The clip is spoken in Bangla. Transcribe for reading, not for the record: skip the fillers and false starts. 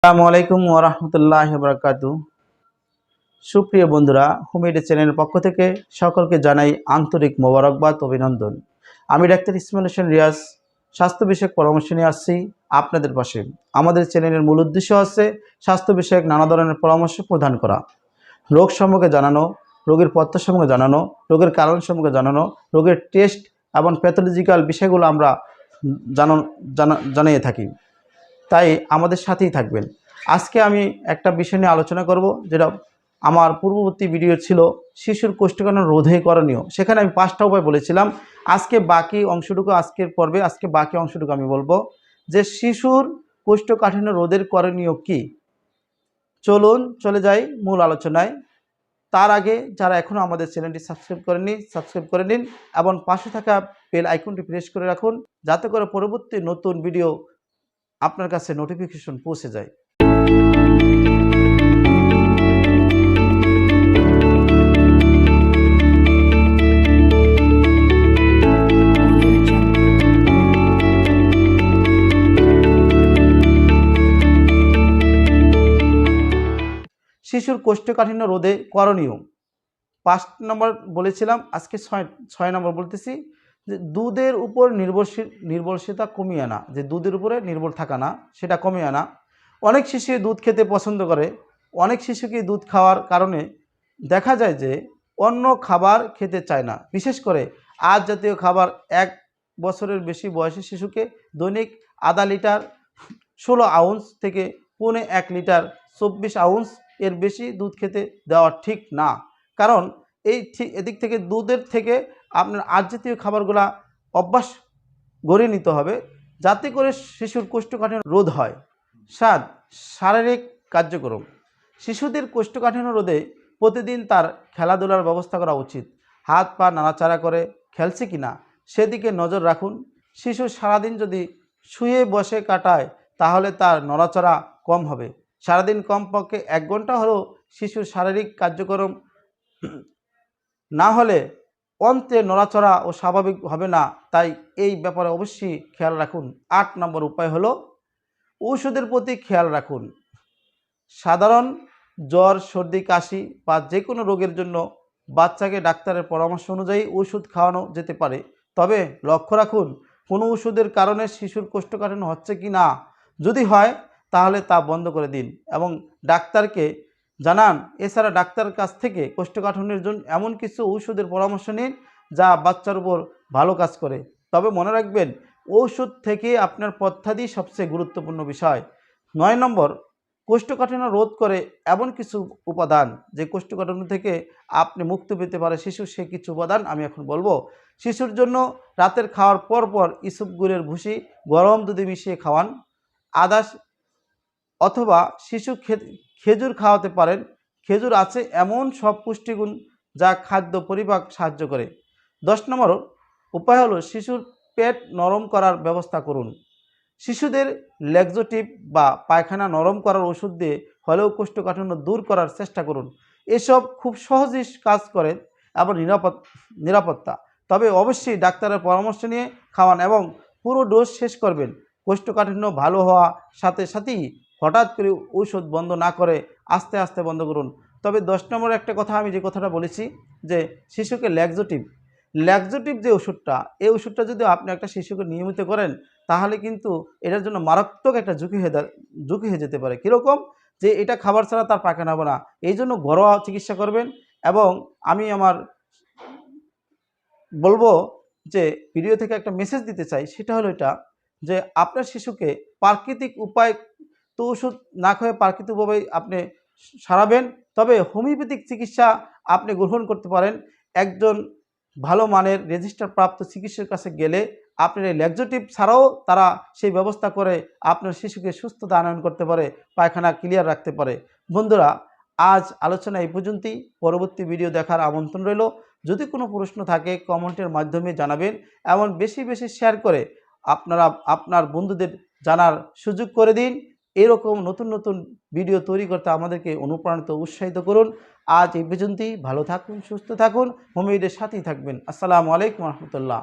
আসসালামু আলাইকুম ওয়া রাহমাতুল্লাহি ওয়া বারাকাতুহু। সুপ্রিয় বন্ধুরা, হুমেডি চ্যানেলের পক্ষ থেকে সকলকে জানাই আন্তরিক মোবারকবাদ অভিনন্দন। আমি ডাক্তার ইসমাইল হোসেন রিয়াজ স্বাস্থ্য বিষয়ক পরামর্শ নিয়ে আসছি আপনাদের পাশে। আমাদের চ্যানেলের মূল উদ্দেশ্য আছে স্বাস্থ্য বিষয়ক নানা ধরনের পরামর্শ প্রদান করা, রোগ সম্পর্কে জানানো, রোগের পথ্য সম্পর্কে জানানো, রোগের কারণ সম্পর্কে জানানো, রোগের টেস্ট এবং প্যাথোলজিক্যাল বিষয়গুলো আমরা জানিয়ে থাকি। তাই আমাদের সাথেই থাকবেন। আজকে আমি একটা বিষয় নিয়ে আলোচনা করব, যেটা আমার পূর্ববর্তী ভিডিও ছিল শিশুর কোষ্ঠকাঠিন্য রোধে করণীয়। সেখানে আমি 5টা উপায় বলেছিলাম। আজকে বাকি অংশটুকু আমি বলবো যে শিশুর কোষ্ঠকাঠিন্য রোধের করণীয় কি। চলুন চলে যাই মূল আলোচনায়। তার আগে যারা এখনও আমাদের চ্যানেলটি সাবস্ক্রাইব করে নিন এবং পাশে থাকা বেল আইকনটি প্রেস করে রাখুন, যাতে করে পরবর্তী নতুন ভিডিও আপনার কাছে নোটিফিকেশন পৌঁছে যায়। শিশুর কোষ্ঠকাঠিন্য রোধে করণীয় 5 নম্বর বলেছিলাম, আজকে 6 নম্বর বলতেছি যে দুধের উপর নির্ভরশীলতা কমিয়ে আনা। যে দুধের উপরে নির্ভর থাকা না, সেটা কমিয়ে আনা। অনেক শিশু দুধ খেতে পছন্দ করে। অনেক শিশুকে দুধ খাওয়ার কারণে দেখা যায় যে অন্য খাবার খেতে চায় না। বিশেষ করে আঁশ জাতীয় খাবার। 1 বছরের বেশি বয়সী শিশুকে দৈনিক আধা লিটার 16 আউন্স থেকে 1.5 লিটার 24 আউন্স এর বেশি দুধ খেতে দেওয়া ঠিক না। কারণ এদিক থেকে দুধের থেকে আপনার আঁশ জাতীয় খাবারগুলা অভ্যাস গড়ে নিতে হবে, যাতে করে শিশুর কোষ্ঠকাঠিন্য রোধ হয়। 7. শারীরিক কার্যক্রম। শিশুদের কোষ্ঠকাঠিন্য রোধে প্রতিদিন তার খেলাধুলার ব্যবস্থা করা উচিত। হাত পা নাড়াচাড়া করে খেলছে কিনা সেদিকে নজর রাখুন। শিশু সারাদিন যদি শুয়ে বসে কাটায় তাহলে তার নড়াচড়া কম হবে। সারাদিন কমপক্ষে 1 ঘন্টা হলেও শিশুর শারীরিক কার্যক্রম না হলে অন্তে নড়াচড়া ও স্বাভাবিক হবে না। তাই এই ব্যাপারে অবশ্যই খেয়াল রাখুন। 8 নম্বর উপায় হলো ঔষধের প্রতি খেয়াল রাখুন। সাধারণ জ্বর, সর্দি, কাশি বা যে কোনো রোগের জন্য বাচ্চাকে ডাক্তারের পরামর্শ অনুযায়ী ওষুধ খাওয়ানো যেতে পারে। তবে লক্ষ্য রাখুন কোনো ওষুধের কারণে শিশুর কোষ্ঠকাঠিন্য হচ্ছে কি না। যদি হয় তাহলে তা বন্ধ করে দিন এবং ডাক্তারকে জানান। এছাড়া ডাক্তারের কাছ থেকে কোষ্ঠকাঠিন্যের জন্য এমন কিছু ঔষধের পরামর্শ নিন যা বাচ্চার উপর ভালো কাজ করে। তবে মনে রাখবেন ঔষধ থেকে আপনার পথ্যাদি সবচেয়ে গুরুত্বপূর্ণ বিষয়। 9 নম্বর, কোষ্ঠকাঠিন্য রোধ করে এমন কিছু উপাদান যে কোষ্ঠকাঠিন্য থেকে আপনি মুক্তি পেতে পারে শিশু, সে কিছু উপাদান আমি এখন বলবো। শিশুর জন্য রাতের খাওয়ার পর ইসবগুলের ভুসি গরম দুধে মিশিয়ে খাওয়ান। আদা অথবা শিশু খেজুর খাওয়াতে পারেন। খেজুর আছে এমন সব পুষ্টিগুণ যা খাদ্য পরিপাক সাহায্য করে। 10 নম্বর উপায় হলো শিশুর পেট নরম করার ব্যবস্থা করুন। শিশুদের ল্যাক্সোটিভ বা পায়খানা নরম করার ওষুধ দিয়ে হলেও কোষ্ঠকাঠিন্য দূর করার চেষ্টা করুন। এসব খুব সহজেই কাজ করে এবং নিরাপত্তা। তবে অবশ্যই ডাক্তারের পরামর্শ নিয়ে খাওয়ান এবং পুরো ডোজ শেষ করবেন। কোষ্ঠকাঠিন্য ভালো হওয়া সাথেই হঠাৎ করে ঔষধ বন্ধ না করে আস্তে আস্তে বন্ধ করুন। তবে 10 নম্বর একটা কথা, আমি যে কথাটা বলেছি যে শিশুকে ল্যাক্সোটিভ যে ওষুধটা, এই ওষুধটা যদি আপনি একটা শিশুকে নিয়মিত করেন তাহলে কিন্তু এটার জন্য মারাত্মক একটা ঝুঁকি হয়ে যেতে পারে। কীরকম? যে এটা খাবার ছাড়া তার পায়খানা হবে না। এই জন্য ঘরোয়া চিকিৎসা করবেন। এবং আমি আমার বলবো যে ভিডিও থেকে একটা মেসেজ দিতে চাই, সেটা হলো এটা যে আপনার শিশুকে প্রাকৃতিক উপায় তো ওষুধ না খেয়ে প্রাকৃতিক উপায়ে আপনি সারাবেন। তবে হোমিওপ্যাথিক চিকিৎসা আপনি গ্রহণ করতে পারেন। একজন ভালো মানের রেজিস্টার প্রাপ্ত চিকিৎসকের কাছে গেলে আপনার এই ল্যাক্সোটিভ ছাড়াও তারা সেই ব্যবস্থা করে আপনার শিশুকে সুস্থতা আনয়ন করতে পারে, পায়খানা ক্লিয়ার রাখতে পারে। বন্ধুরা, আজ আলোচনা এই পর্যন্তই। পরবর্তী ভিডিও দেখার আমন্ত্রণ রইল। যদি কোনো প্রশ্ন থাকে কমেন্টের মাধ্যমে জানাবেন এবং বেশি শেয়ার করে আপনার বন্ধুদের জানার সুযোগ করে দিন। এরকম নতুন ভিডিও তৈরি করতে আমাদেরকে অনুপ্রাণিত উৎসাহিত করুন। আজ এই পর্যন্তই। ভালো থাকুন, সুস্থ থাকুন, হোমিওপ্যাথির সাথেই থাকবেন। আসসালামু আলাইকুম রহমতুল্লাহ।